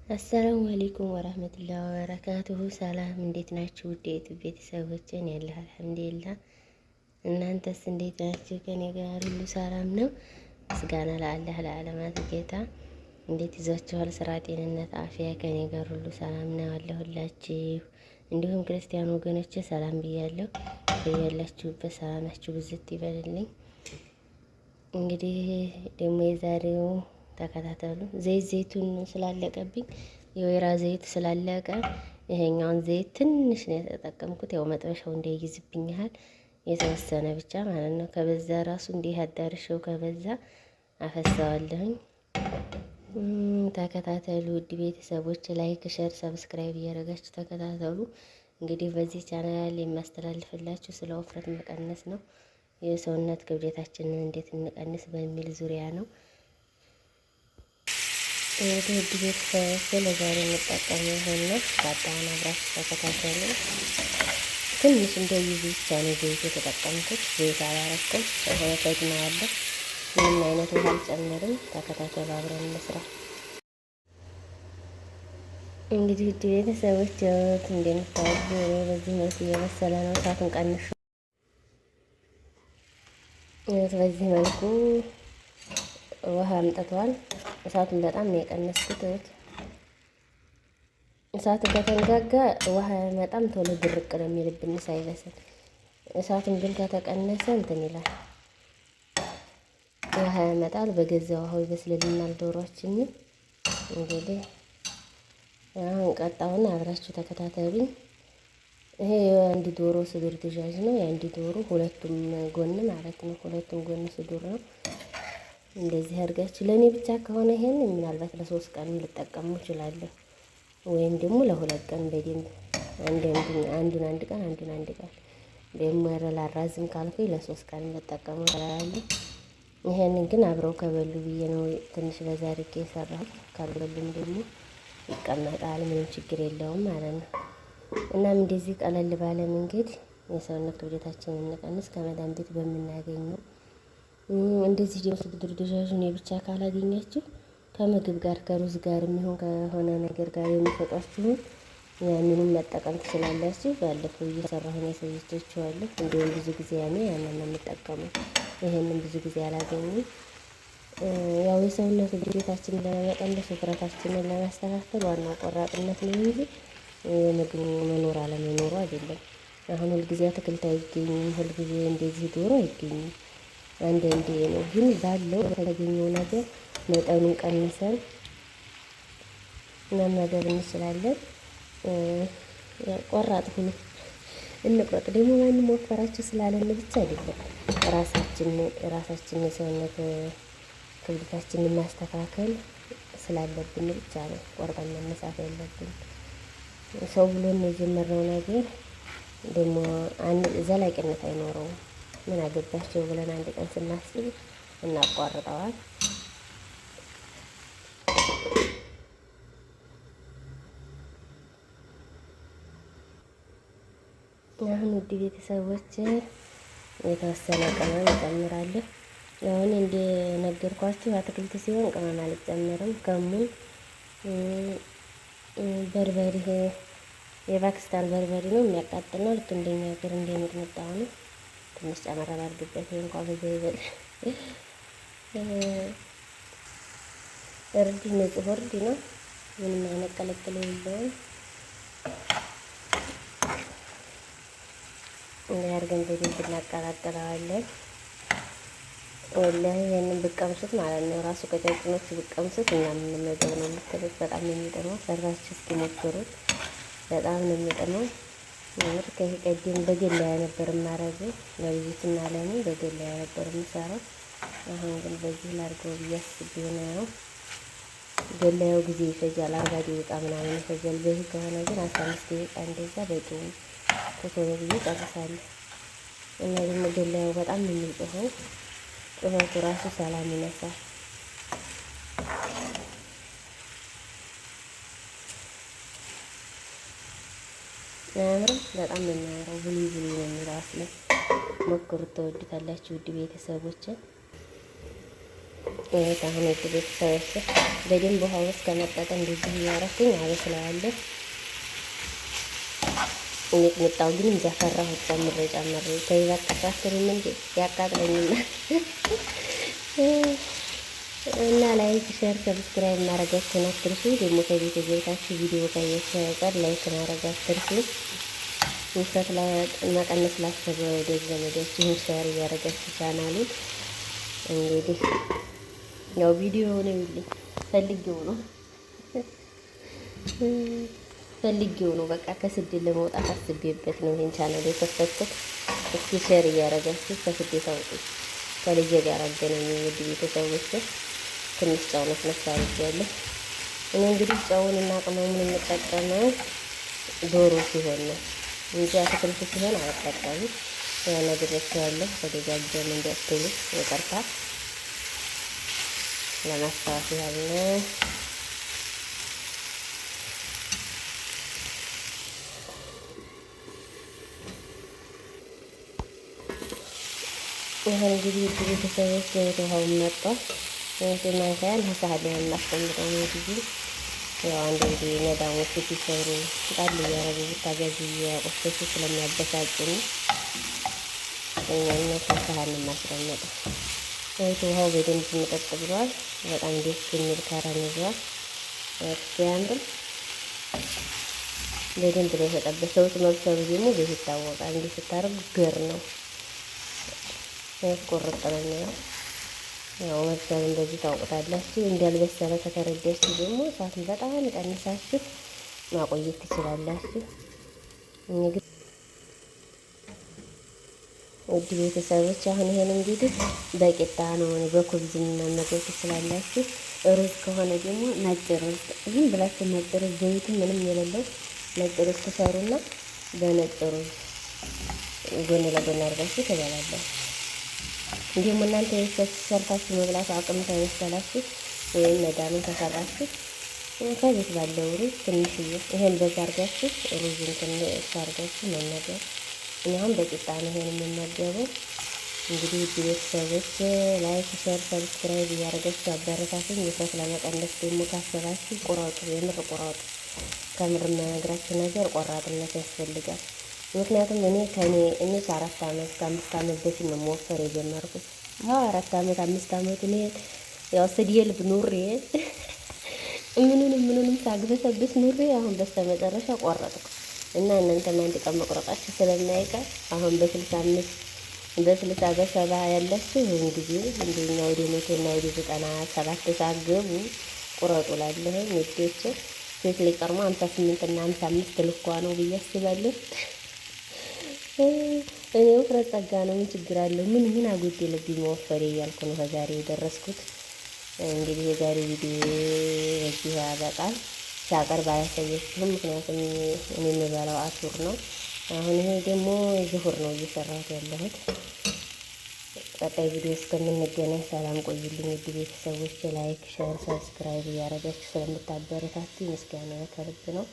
አሰላሙ አለይኩም ወራህመቱላሂ ወበረካቱሁ። ሰላም እንዴት ናችሁ? ውድ የዩቲዩብ ቤተሰቦች ያለህ አልሐምዱሊላህ። እናንተስ እንዴት ናችሁ? ከኔ ጋር ሁሉ ሰላም ነው። ምስጋና ለአላህ ለዓለማት ጌታ። እንዴት ይዟችኋል? ስራ፣ ጤንነት፣ አፍያ? ከኔ ጋር ሁሉ ሰላም ነው አለሁላችሁ። እንዲሁም ክርስቲያን ወገኖቼ ሰላም ብያለሁ። በያላችሁበት ሰላማችሁ ብዝት ይበልልኝ። እንግዲህ ደግሞ የዛሬው ተከታተሉ። ዘይቱን ስላለቀብኝ የወይራ ዘይት ስላለቀ ይሄኛውን ዘይት ትንሽ ነው የተጠቀምኩት። ያው መጥበሻው እንዳይይዝብኛል የተወሰነ ብቻ ማለት ነው። ከበዛ ራሱ እንዲህ አዳርሸው ከበዛ አፈሳዋለሁኝ። ተከታተሉ ውድ ቤተሰቦች፣ ላይክ፣ ሸር፣ ሰብስክራይብ እያደረጋችሁ ተከታተሉ። እንግዲህ በዚህ ቻናል የማስተላልፍላችሁ ስለ ውፍረት መቀነስ ነው። የሰውነት ክብደታችንን እንዴት እንቀንስ በሚል ዙሪያ ነው። እንግዲህ ውድ ቤተሰቦች ለዛሬ የምጠቀመው ይሆን ነው። ዳጣውን አብራችሁ ተከታተሉ። ትንሽ እንደዚህ ብቻ ነው ዘይት የተጠቀምኩት። ዘይት አላረኩም። ተግናዋለሁ። ምንም አይነት ውሃ አልጨምርም። ተከታተሉ፣ አብረን እንስራ። እንግዲህ ውድ ቤተሰቦች እንደምታዩት በዚህ መልኩ እየበሰለ ነው። እሳቱን ቀንሹ። በዚህ መልኩ ውሃ አምጥቷል። እሳቱን በጣም ነው የቀነስኩት። እሳቱ ከተንጋጋ ውሃ በጣም ቶሎ ድርቅ ነው የሚልብን ሳይበስል። እሳቱን ግን ከተቀነሰ እንትን ይላል፣ ውሃ ያመጣል። በገዛ ውሃው ይበስልልናል ዶሮአችን። እንግዲህ አሁን ቀጣውን አብራችሁ ተከታተሉኝ። ይሄ የአንድ ዶሮ ስዱር ድጃጅ ነው። የአንድ ዶሮ ሁለቱም ጎን ማለት ነው። ሁለቱም ጎን ስዱር ነው። እንደዚህ አድርጋችሁ ለእኔ ብቻ ከሆነ ይሄን ምናልባት ለ3 ቀን ልጠቀሙ እችላለሁ፣ ወይም ደግሞ ለ2 ቀን በደንብ አንዱን አንድ ቀን ደግሞ ላራዝም ካልኩኝ ለ3 ቀን ልጠቀሙ እችላለሁ። ይሄንን ግን አብረው ከበሉ ብዬ ነው ትንሽ በዛ አድርጌ የሰራሁት። ካልበሉም ደግሞ ይቀመጣል፣ ምንም ችግር የለውም ማለት ነው። እናም እንደዚህ ቀለል ባለ መንገድ የሰውነት ክብደታችንን እንቀንስ ከመዳን ቤት በምናገኘው። እንደዚህ ደግሞ ስድር ድጃጁን የብቻ ካላገኛችሁ ከምግብ ጋር ከሩዝ ጋር የሚሆን ከሆነ ነገር ጋር የሚሰጧችሁን ያንንም መጠቀም ትችላላችሁ። ባለፈው እየሰራሁን ያሳየቻችኋለሁ። እንዲሁም ብዙ ጊዜ ያንን ነው የምጠቀመው። ይሄንን ብዙ ጊዜ አላገኙም። ያው የሰውነት ክብደታችንን ለመቀነስ ውፍረታችንን ለማስተካከል ዋናው ቆራጥነት ነው እንጂ የምግቡ መኖር አለመኖሩ አይደለም። አሁን ሁልጊዜ አትክልት አይገኝም፣ ሁልጊዜ እንደዚህ ዶሮ አይገኝም። አንዳንዴ ነው። ግን ባለው በተገኘው ነገር መጠኑን ቀንሰን መመገብ እንችላለን። ቆራጥ ሁኑ እንቁረጥ። ደግሞ ማንም ወፈራችሁ ስላለን ብቻ አይደለም፣ ራሳችን የሰውነት ክብደታችንን ማስተካከል ስላለብን ብቻ ነው ቆርጠን መነሳት ያለብን። ሰው ብሎን የጀመረው ነገር ደግሞ ዘላቂነት አይኖረውም። ምን አገባቸው ብለን አንድ ቀን ስናስብ እናቋርጠዋል። አሁን ውድ ቤተሰቦች የተወሰነ ቅመም እጨምራለሁ። አሁን እንደነገርኳችሁ አትክልት ሲሆን ቅመም አልጨምርም። ከሙን በርበሬ የፓኪስታን በርበሬ ነው፣ የሚያቃጥል ነው። ልክ እንደኛ ሀገር እንደሚጥምጣው ነው። ትንሽ ጨመር አድርግበት። ይሄ እንኳን በዛ ይበል። እርድ ንጹህ እርድ ነው፣ ምንም አይነት ቀለቅል የለውም። እንዲህ አድርገን በደንብ እናቀላቅለዋለን። ወላሂ ይሄንን ብቀምሱት ማለት ነው ራሱ ቀጫጭኖቹ ብቀምሱት እኛ የምንመገብ ነው የምትሉት። በጣም ነው የሚጥመው። ሰራችሁ እስኪ ሞክሩት። በጣም ነው የሚጥመው። ከዚህ ቀደም በገለያ ነበር የማረገው ለልጅትና ለኔ በገለያ ነበር የምሰራው። አሁን ግን በዚህ ላድርገው ብዬ አስቤ ነው። ገለያው ጊዜ ይፈጃል፣ 40 ደቂቃ ምናምን ይፈጃል። በዚህ ከሆነ ግን 15 ደቂቃ እንደዛ በቂ ነው። ቶሎ ብዬ ጨርሳለሁ። እና ደግሞ ገለያው በጣም ነው የሚጮኸው። ጩኸቱ ራሱ ሰላም ይነሳል። አያምርም? በጣም ነው የሚያምረው። ብሉ ብሉ ነው የሚለው አስለ ሞክሩት፣ ተወዱታላችሁ ውድ ቤተሰቦች። አሁን ውድ ቤተሰቦች በደንብ ውሃው እስከመጠጠ እንደዚህ እያረኩኝ አበስለዋለሁ። ሚጥሚጣው ግን እያፈራሁት ጨምሬ ተይ በቃ ሳትሪም እንጂ ያቃጥለኝና እና ላይክ ሼር ሰብስክራይብ ማድረጋችሁን አትርሱ። ደግሞ ከቤት ገብታችሁ ቪዲዮ ካያችሁ አይቀር ላይክ ማድረግ አትርሱ። ውፍረት መቀነስ ላሰበ ወዳጅ ዘመዳችሁን ሼር እያደረጋችሁ ቻናሉን እንግዲህ ያው ቪዲዮ ነው ይልኝ ፈልጌው ነው በቃ ከስደት ለመውጣት አስቤበት ነው ይሄን ቻናል የከፈትኩት። እስኪ ሼር እያደረጋችሁ ከስደት አውጡ። ከልጄ ጋር አገናኙ ውድ ቤተሰቦች። ትንሽ ጨው ነስነስ አድርጌያለሁ። እኔ እንግዲህ ጨውንና ቅመሙን የምጠቀመው ዶሮ ሲሆን ነው እንጂ አትክልት ሲሆን አልጠቀምም። ያ ነግሬያችኋለሁ። ተደጋገም እንዲያትሉ ይቅርታ ለማስታወስ ያህል ነው። ይሄን እንግዲህ ቤተሰቦች ውሃውን መጣው ማንካያን ሀሳብ ላይ እናስቀምጠው ነው ጊዜ ያው አንዳንዴ ነዳሞች ሲሰሩ ጣል እያረጉ ብታገዙ ያቆሰሱ ስለሚያበሳጭን እኛኛ ሳህን እናስቀምጠው። ውሃው በደንብ መጠጥ ብሏል። በጣም ደስ የሚል ከረን ይዟል። ሲያምር በደንብ ነው የተጠበሰው። መብሰሉ ደግሞ ቤት ይታወቃል። እንዲህ ስታረጉ ገር ነው ቆርጥ ነው የሚለው። ያው መብሰል እንደዚህ ታውቁታላችሁ። እንዳልበሰለ ከተረዳችሁ ደግሞ እሳቱን በጣም ቀንሳችሁ ማቆየት ትችላላችሁ። እንግዲህ ውድ ቤተሰቦች አሁን ይሄን እንግዲህ በቂጣ ነው በኩብዝ መመገብ ትችላላችሁ። ሩዝ ከሆነ ደግሞ ነጭ ሩዝ ዝም ብላችሁ ነጭ ሩዝ ዘይት ምንም የሌለው ነጭ ሩዝ ትሰሩና በነጭ ሩዝ ጎን ለጎን አድርጋችሁ ትበላላችሁ። እንዲሁም እናንተ ሰርታችሁ መብላት አቅም ተመሰላችሁ ወይም መዳምን ተሰራችሁ ከቤት ባለው ሩዝ ትንሽዬ ይሄን በዛ አድርጋችሁ ሩዝን ትንሽ አድርጋችሁ መመገብ። እኔ አሁን በቂጣ ነው ይሄን የምመገበው። እንግዲህ ውድ ቤተሰቦች ላይክ ሼር ሰብስክራይብ እያደረጋችሁ አበረታቱኝ። ውፍረት ለመቀነስ ደግሞ ካሰባችሁ ቁረጡ፣ የምር ቁረጡ። ከምር የምነግራችሁ ነገር ቆራጥነት ያስፈልጋል። ምክንያቱም እኔ 4 ዓመት ከ5 ዓመት በፊት ነው መወፈር የጀመርኩት። 4 ዓመት 5 ዓመት እኔ ያው ስድየልብ ኑሬ ምኑንም ሳግበሰብስ ኑሬ አሁን በስተመጨረሻ ቆረጥኩ እና እናንተም አንድ ቀን መቁረጣችሁ ስለማይቀር አሁን በ65 በ70 ያላችሁ ይሁን ጊዜ እንደኛ ወደ 100 እና ወደ 97 ሳገቡ ቁረጡ ላለሁ ንዴች ሴት ሊቀርማ 58 እና 55 ልኳ ነው ብዬ አስባለሁ። እኔ ውፍረት ጸጋ ነው፣ ምን ችግር አለው? ምን አጎደለብኝ መወፈሬ እያልኩ ነው ከዛሬ የደረስኩት። እንግዲህ የዛሬ ቪዲዮ በዚህ ያበቃል። ሲያቀርብ አያሳየችሁም፣ ምክንያቱም እኔ የምበላው አሱር ነው። አሁን ይሄ ደግሞ ዙሁር ነው እየሰራሁት ያለሁት። ቀጣይ ቪዲዮ እስከምንገናኝ ሰላም ቆዩልኝ ውድ ቤተሰቦች። ላይክ ሼር ሰብስክራይብ እያደረጋችሁ ስለምታበረታቱ ምስጋና ከልብ ነው።